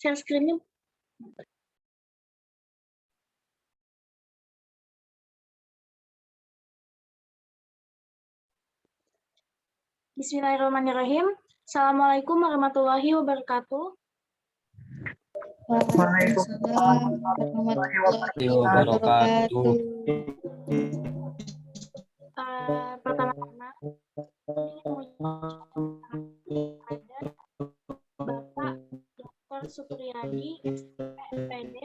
share screen-nya. Bismillahirrahmanirrahim. Assalamualaikum warahmatullahi wabarakatuh. Waalaikumsalam warahmatullahi wabarakatuh. Pertama-tama, ada Bapak Dr. Supriyadi, SPD,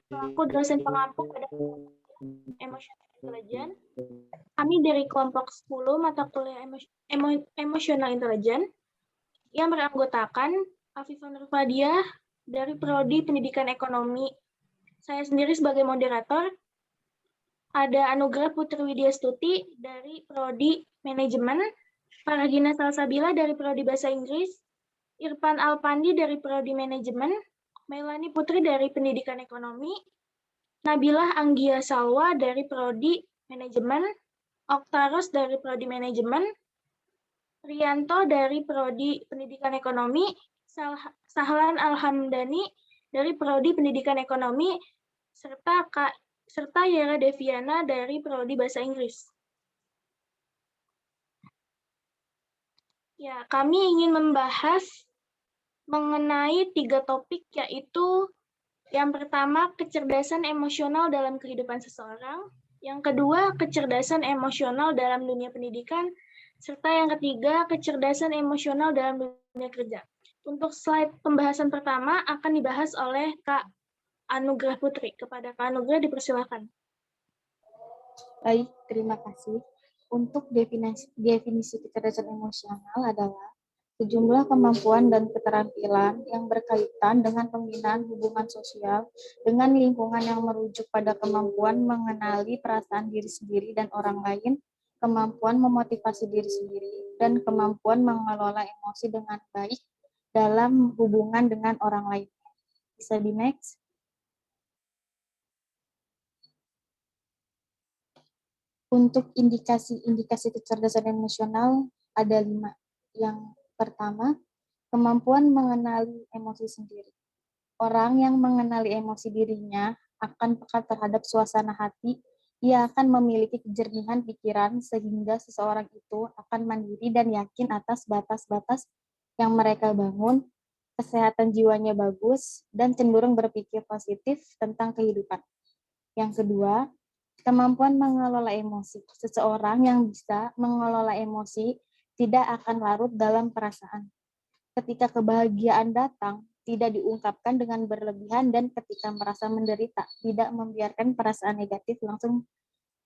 selaku dosen pengampu pada Emotional Intelligence. Kami dari kelompok 10 mata kuliah Emotional Intelligence yang beranggotakan Afifah Nurfadiah dari Prodi Pendidikan Ekonomi. Saya sendiri sebagai moderator. Ada Anugrah Putri Widyastuti dari Prodi Manajemen, Faragina Salsabila dari Prodi Bahasa Inggris, Irfan Alpandi dari Prodi Manajemen, Melani Putri dari Pendidikan Ekonomi, Nabilah Anggia Salwa dari Prodi Manajemen, Oktaros dari Prodi Manajemen, Rianto dari Prodi Pendidikan Ekonomi, Sahlan Alhamdani dari Prodi Pendidikan Ekonomi, serta Yara Deviana dari Prodi Bahasa Inggris. Ya, kami ingin membahas mengenai 3 topik, yaitu yang pertama, kecerdasan emosional dalam kehidupan seseorang, yang kedua, kecerdasan emosional dalam dunia pendidikan, serta yang ketiga, kecerdasan emosional dalam dunia kerja. Untuk slide pembahasan pertama akan dibahas oleh Kak Anugrah Putri. Kepada Kak Anugrah dipersilakan. Baik, terima kasih. Untuk definisi kecerdasan emosional adalah sejumlah kemampuan dan keterampilan yang berkaitan dengan pembinaan hubungan sosial dengan lingkungan yang merujuk pada kemampuan mengenali perasaan diri sendiri dan orang lain, kemampuan memotivasi diri sendiri, dan kemampuan mengelola emosi dengan baik dalam hubungan dengan orang lain. Bisa di next. Untuk indikasi kecerdasan emosional ada 5. Yang pertama, kemampuan mengenali emosi sendiri. Orang yang mengenali emosi dirinya akan peka terhadap suasana hati, ia akan memiliki kejernihan pikiran sehingga seseorang itu akan mandiri dan yakin atas batas-batas yang mereka bangun, kesehatan jiwanya bagus, dan cenderung berpikir positif tentang kehidupan. Yang kedua, kemampuan mengelola emosi. Seseorang yang bisa mengelola emosi tidak akan larut dalam perasaan. Ketika kebahagiaan datang, tidak diungkapkan dengan berlebihan, dan ketika merasa menderita, tidak membiarkan perasaan negatif langsung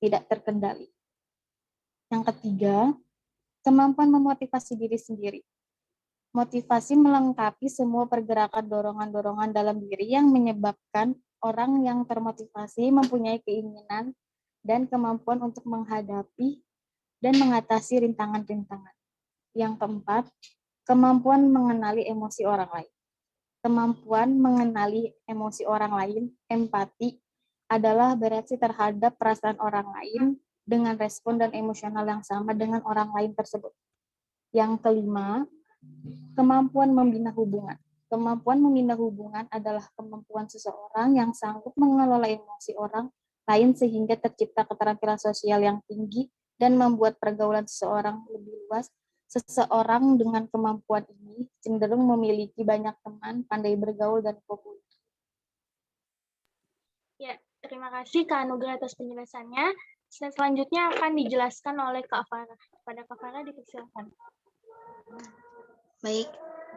tidak terkendali. Yang ketiga, kemampuan memotivasi diri sendiri. Motivasi melengkapi semua pergerakan dorongan-dorongan dalam diri yang menyebabkan orang yang termotivasi mempunyai keinginan dan kemampuan untuk menghadapi dan mengatasi rintangan-rintangan. Yang keempat, kemampuan mengenali emosi orang lain. Kemampuan mengenali emosi orang lain, empati, adalah bereaksi terhadap perasaan orang lain dengan respon dan emosional yang sama dengan orang lain tersebut. Yang kelima, kemampuan membina hubungan. Kemampuan membina hubungan adalah kemampuan seseorang yang sanggup mengelola emosi orang lain sehingga tercipta keterampilan sosial yang tinggi dan membuat pergaulan seseorang lebih luas. Seseorang dengan kemampuan ini cenderung memiliki banyak teman, pandai bergaul, dan populer. Ya, terima kasih Kak Anugrah atas penjelasannya. Selanjutnya akan dijelaskan oleh Kak Farah. Kepada Kak Farah dipersilakan. Baik,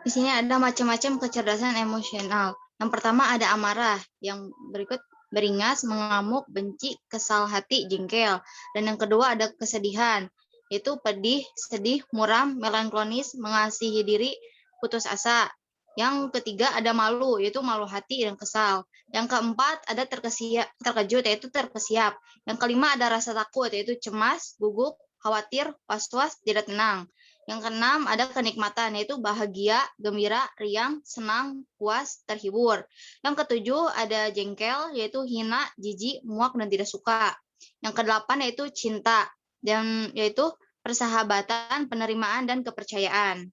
di sini ada macam-macam kecerdasan emosional. Yang pertama ada amarah, yang berikut beringas, mengamuk, benci, kesal hati, jengkel. Dan yang kedua ada kesedihan, yaitu pedih, sedih, muram, melankolis, mengasihi diri, putus asa. Yang ketiga ada malu, yaitu malu hati dan kesal. Yang keempat ada terkejut, yaitu terkesiap. Yang kelima ada rasa takut, yaitu cemas, gugup, khawatir, was-was, tidak tenang. Yang keenam ada kenikmatan, yaitu bahagia, gembira, riang, senang, puas, terhibur. Yang ketujuh ada jengkel, yaitu hina, jijik, muak, dan tidak suka. Yang kedelapan yaitu cinta, dan yaitu persahabatan, penerimaan, dan kepercayaan.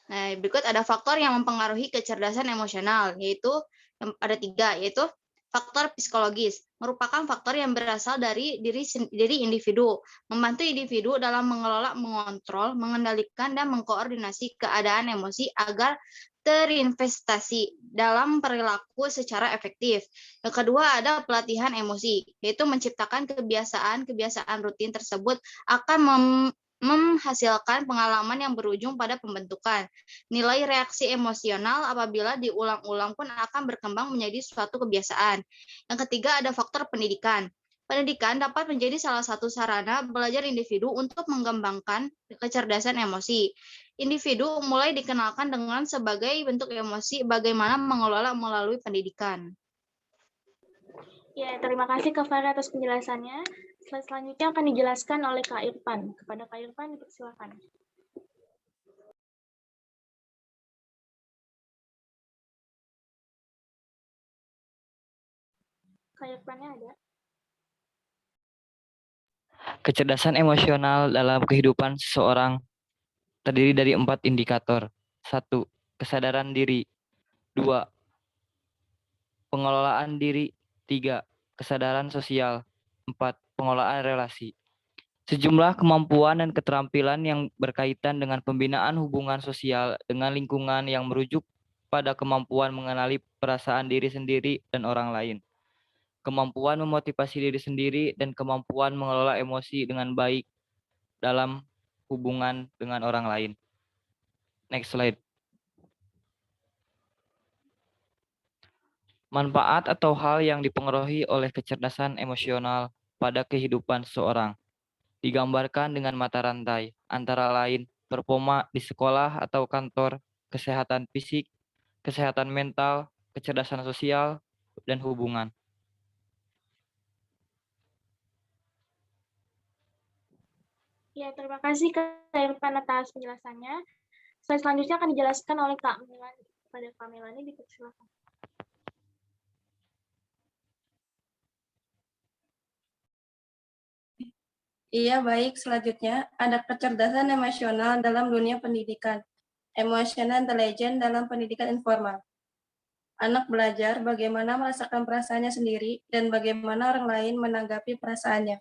Nah, berikut ada faktor yang mempengaruhi kecerdasan emosional, yaitu ada 3, yaitu faktor psikologis, merupakan faktor yang berasal dari diri individu, membantu individu dalam mengelola, mengontrol, mengendalikan, dan mengkoordinasi keadaan emosi agar terinvestasi dalam perilaku secara efektif. Yang kedua ada pelatihan emosi, yaitu menciptakan kebiasaan rutin tersebut akan menghasilkan pengalaman yang berujung pada pembentukan. Nilai reaksi emosional apabila diulang-ulang pun akan berkembang menjadi suatu kebiasaan. Yang ketiga ada faktor pendidikan. Pendidikan dapat menjadi salah satu sarana belajar individu untuk mengembangkan kecerdasan emosi. Individu mulai dikenalkan dengan sebagai bentuk emosi bagaimana mengelola melalui pendidikan. Ya, terima kasih Kak Farah atas penjelasannya. Slide selanjutnya akan dijelaskan oleh Kak Irfan. Kepada Kak Irfan, dipersilakan. Kak Irfannya ada? Kecerdasan emosional dalam kehidupan seseorang terdiri dari 4 indikator. 1. Kesadaran diri. 2. Pengelolaan diri. 3. Kesadaran sosial. 4. Pengelolaan relasi. Sejumlah kemampuan dan keterampilan yang berkaitan dengan pembinaan hubungan sosial dengan lingkungan yang merujuk pada kemampuan mengenali perasaan diri sendiri dan orang lain, kemampuan memotivasi diri sendiri, dan kemampuan mengelola emosi dengan baik dalam hubungan dengan orang lain. Next slide. Manfaat atau hal yang dipengaruhi oleh kecerdasan emosional pada kehidupan seseorang digambarkan dengan mata rantai, antara lain performa di sekolah atau kantor, kesehatan fisik, kesehatan mental, kecerdasan sosial, dan hubungan. Ya, terima kasih Kak Irfan atas penjelasannya. Slide selanjutnya akan dijelaskan oleh Kak Milani. Kepada Kak Milani, dipersilakan. Iya, baik. Selanjutnya, ada kecerdasan emosional dalam dunia pendidikan. Emotional intelligence dalam pendidikan informal. Anak belajar bagaimana merasakan perasaannya sendiri dan bagaimana orang lain menanggapi perasaannya.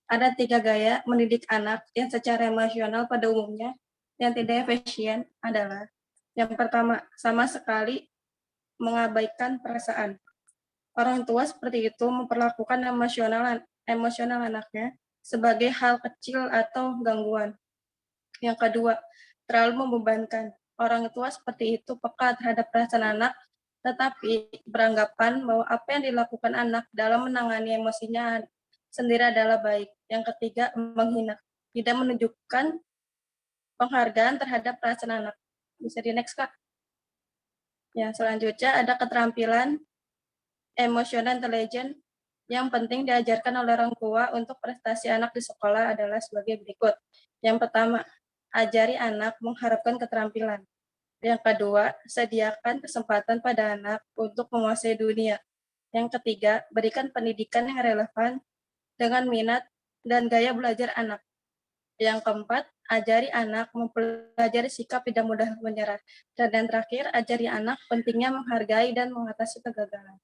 Ada 3 gaya mendidik anak yang secara emosional pada umumnya yang tidak efisien adalah yang pertama, sama sekali mengabaikan perasaan. Orang tua seperti itu memperlakukan emosional anaknya sebagai hal kecil atau gangguan. Yang kedua, terlalu membebankan. Orang tua seperti itu peka terhadap perasaan anak, tetapi beranggapan bahwa apa yang dilakukan anak dalam menangani emosinya sendiri adalah baik. Yang ketiga, menghina. Tidak menunjukkan penghargaan terhadap perasaan anak. Bisa di next, Kak. Ya, selanjutnya ada keterampilan emotional intelligence yang penting diajarkan oleh orang tua untuk prestasi anak di sekolah adalah sebagai berikut. Yang pertama, ajari anak mengharapkan keterampilan. Yang kedua, sediakan kesempatan pada anak untuk menguasai dunia. Yang ketiga, berikan pendidikan yang relevan dengan minat dan gaya belajar anak. Yang keempat, ajari anak mempelajari sikap tidak mudah menyerah. Dan yang terakhir, ajari anak pentingnya menghargai dan mengatasi kegagalan.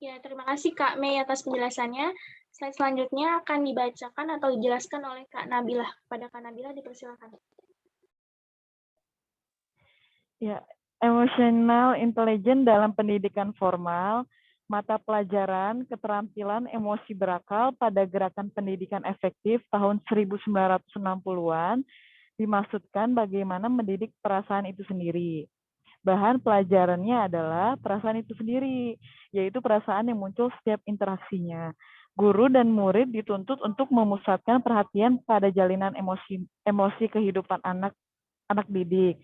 Ya, terima kasih Kak Mei atas penjelasannya. Slide selanjutnya akan dibacakan atau dijelaskan oleh Kak Nabila. Kepada Kak Nabila, dipersilakan. Ya, emotional intelligence dalam pendidikan formal, mata pelajaran keterampilan emosi berakal pada gerakan pendidikan efektif tahun 1960-an dimaksudkan bagaimana mendidik perasaan itu sendiri. Bahan pelajarannya adalah perasaan itu sendiri, yaitu perasaan yang muncul setiap interaksinya. Guru dan murid dituntut untuk memusatkan perhatian pada jalinan emosi kehidupan anak didik.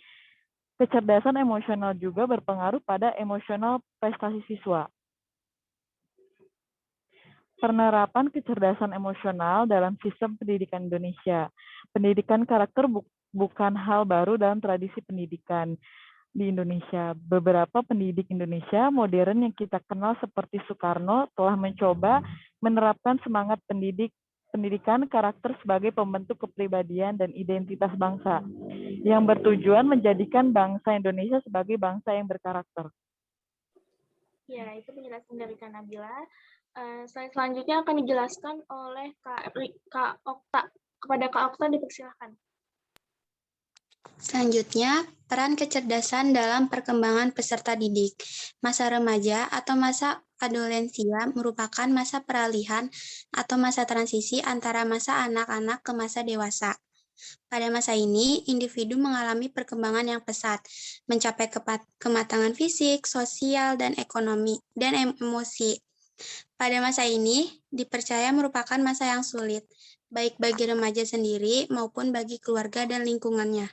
Kecerdasan emosional juga berpengaruh pada emosional prestasi siswa. Penerapan kecerdasan emosional dalam sistem pendidikan Indonesia. Pendidikan karakter bukan hal baru dalam tradisi pendidikan di Indonesia. Beberapa pendidik Indonesia modern yang kita kenal seperti Soekarno telah mencoba menerapkan semangat pendidik pendidikan karakter sebagai pembentuk kepribadian dan identitas bangsa, yang bertujuan menjadikan bangsa Indonesia sebagai bangsa yang berkarakter. Ya, itu penjelasan dari Kak Nabila. Slide selanjutnya akan dijelaskan oleh Kak Okta. Kepada Kak Okta dipersilahkan. Selanjutnya, peran kecerdasan dalam perkembangan peserta didik. Masa remaja atau masa adolensia merupakan masa peralihan atau masa transisi antara masa anak-anak ke masa dewasa. Pada masa ini, individu mengalami perkembangan yang pesat, mencapai kematangan fisik, sosial, dan ekonomi, dan emosi. Pada masa ini, dipercaya merupakan masa yang sulit, baik bagi remaja sendiri maupun bagi keluarga dan lingkungannya.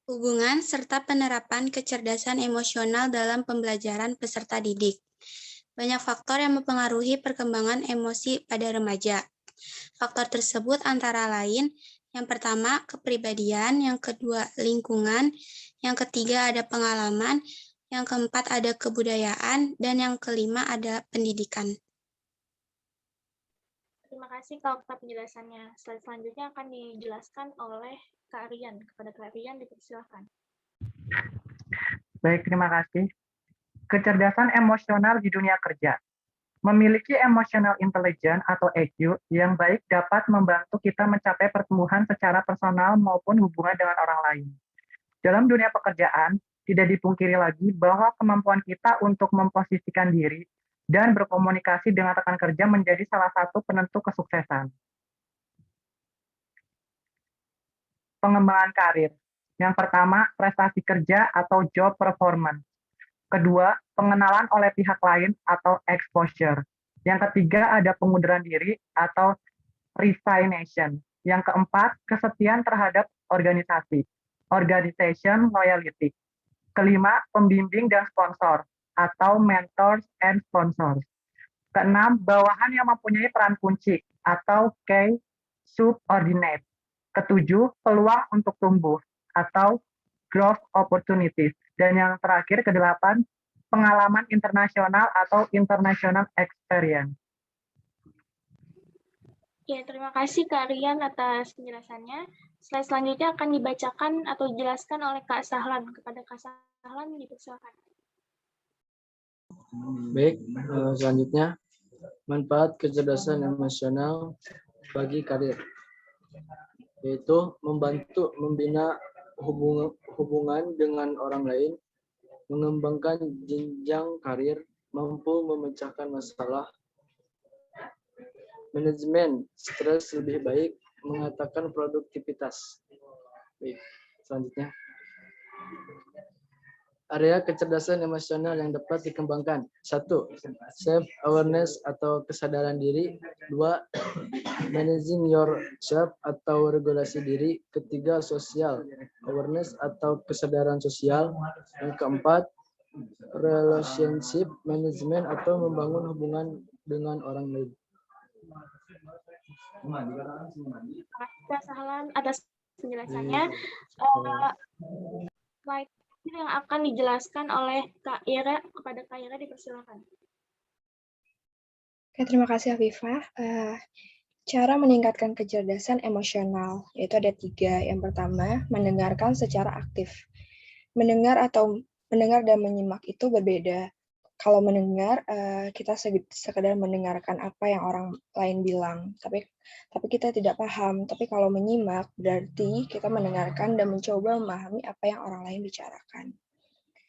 Hubungan serta penerapan kecerdasan emosional dalam pembelajaran peserta didik. Banyak faktor yang mempengaruhi perkembangan emosi pada remaja. Faktor tersebut antara lain, yang pertama kepribadian, yang kedua lingkungan, yang ketiga ada pengalaman, yang keempat ada kebudayaan, dan yang kelima ada pendidikan. Terima kasih Kak Okta penjelasannya. Slide selanjutnya akan dijelaskan oleh Kak Rian. Kepada Kak Rian dipersilahkan. Baik, terima kasih. Kecerdasan emosional di dunia kerja. Memiliki emotional intelligence atau EQ yang baik dapat membantu kita mencapai pertumbuhan secara personal maupun hubungan dengan orang lain. Dalam dunia pekerjaan, tidak dipungkiri lagi bahwa kemampuan kita untuk memposisikan diri dan berkomunikasi dengan rekan kerja menjadi salah satu penentu kesuksesan. Pengembangan karir. Yang pertama, prestasi kerja atau job performance. Kedua, pengenalan oleh pihak lain atau exposure. Yang ketiga, ada pengunduran diri atau resignation. Yang keempat, kesetiaan terhadap organisasi, organization loyalty. Kelima, pembimbing dan sponsor atau mentors and sponsors. Keenam, bawahan yang mempunyai peran kunci atau key subordinate. Ketujuh, peluang untuk tumbuh atau growth opportunities. Dan yang terakhir, kedelapan, pengalaman internasional atau international experience. Ya, terima kasih Kak Rian atas penjelasannya. Slide selanjutnya akan dibacakan atau dijelaskan oleh Kak Sahlan. Kepada Kak Sahlan dipersilakan. Baik, selanjutnya manfaat kecerdasan emosional bagi karir, yaitu membantu membina hubungan dengan orang lain, mengembangkan jenjang karir, mampu memecahkan masalah, manajemen stres lebih baik, mengatakan produktivitas. Baik, selanjutnya. Area kecerdasan emosional yang dapat dikembangkan. 1. Self-awareness atau kesadaran diri. 2. Managing yourself atau regulasi diri. Ketiga, social awareness atau kesadaran sosial. Yang keempat, relationship management atau membangun hubungan dengan orang lain. Terima kasih Kak Sahlan atas penjelasannya. Slide yang akan dijelaskan oleh Kak Ira. Kepada Kak Ira dipersilakan. Oke, terima kasih Afifah. Cara meningkatkan kecerdasan emosional, yaitu ada 3. Yang pertama, mendengarkan secara aktif. Mendengar dan menyimak itu berbeda. Kalau mendengar, kita sekedar mendengarkan apa yang orang lain bilang, tapi kita tidak paham. Tapi kalau menyimak, berarti kita mendengarkan dan mencoba memahami apa yang orang lain bicarakan.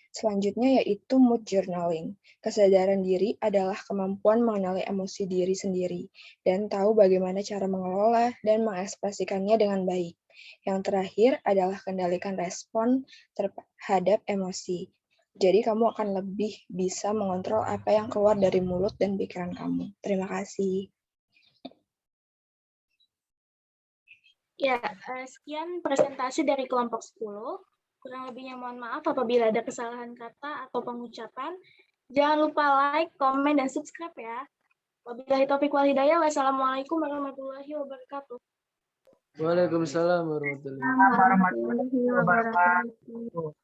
Selanjutnya yaitu mood journaling. Kesadaran diri adalah kemampuan mengenali emosi diri sendiri dan tahu bagaimana cara mengelola dan mengekspresikannya dengan baik. Yang terakhir adalah kendalikan respon terhadap emosi. Jadi kamu akan lebih bisa mengontrol apa yang keluar dari mulut dan pikiran kamu. Terima kasih. Ya, sekian presentasi dari kelompok 10. Kurang lebihnya mohon maaf apabila ada kesalahan kata atau pengucapan. Jangan lupa like, komen, dan subscribe ya. Wabillahi taufiq wal hidayah. Wassalamualaikum warahmatullahi wabarakatuh. Waalaikumsalam warahmatullahi wabarakatuh.